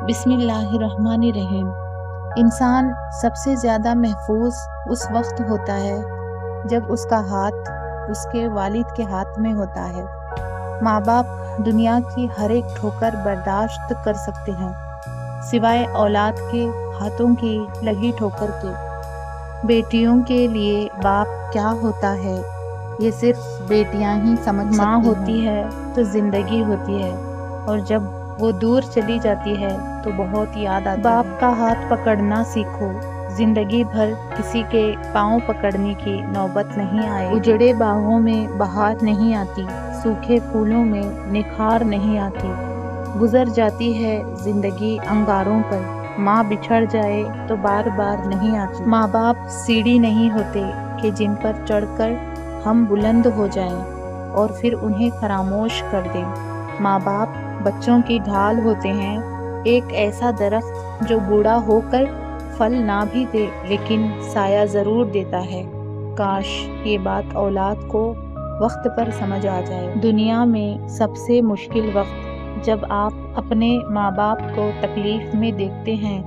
بسم اللہ الرحمن الرحیم۔ انسان سب سے زیادہ محفوظ اس وقت ہوتا ہے جب اس کا ہاتھ اس کے والد کے ہاتھ میں ہوتا ہے۔ ماں باپ دنیا کی ہر ایک ٹھوکر برداشت کر سکتے ہیں سوائے اولاد کے ہاتھوں کی لگی ٹھوکر کے۔ بیٹیوں کے لیے باپ کیا ہوتا ہے یہ صرف بیٹیاں ہی سمجھ سکتی ہیں۔ ماں ہوتی ہے تو زندگی ہوتی ہے، اور جب وہ دور چلی جاتی ہے تو بہت یاد آتی ہے۔ باپ کا ہاتھ پکڑنا سیکھو، زندگی بھر کسی کے پاؤں پکڑنے کی نوبت نہیں آئے۔ اجڑے باغوں میں بہار نہیں آتی، سوکھے پھولوں میں نکھار نہیں آتی۔ گزر جاتی ہے زندگی انگاروں پر، ماں بچھڑ جائے تو بار بار نہیں آتی۔ ماں باپ سیڑھی نہیں ہوتے کہ جن پر چڑھ کر ہم بلند ہو جائیں اور پھر انہیں فراموش کر دیں۔ ماں باپ بچوں کی ڈھال ہوتے ہیں، ایک ایسا درخت جو بوڑھا ہو کر پھل نہ بھی دے لیکن سایہ ضرور دیتا ہے۔ کاش یہ بات اولاد کو وقت پر سمجھ آ جائے۔ دنیا میں سب سے مشکل وقت جب آپ اپنے ماں باپ کو تکلیف میں دیکھتے ہیں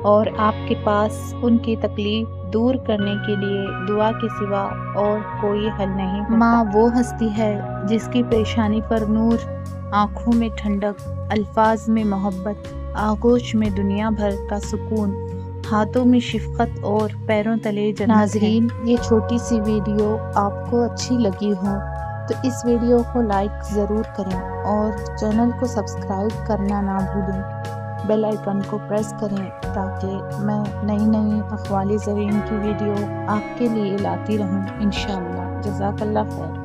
اور آپ کے پاس ان کی تکلیف دور کرنے کے لیے دعا کے سوا اور کوئی حل نہیں ہوتا۔ ماں وہ ہستی ہے جس کی پیشانی پر نور، آنکھوں میں ٹھنڈک، الفاظ میں محبت، آغوش میں دنیا بھر کا سکون، ہاتھوں میں شفقت اور پیروں تلے جنت ہے۔ ناظرین، یہ چھوٹی سی ویڈیو آپ کو اچھی لگی ہو تو اس ویڈیو کو لائک ضرور کریں اور چینل کو سبسکرائب کرنا نہ بھولیں۔ بیل آئیکن کو پریس کریں تاکہ میں نئی اقوال زرین کی ویڈیو آپ کے لیے لاتی رہوں انشاءاللہ۔ جزاک اللہ خیر۔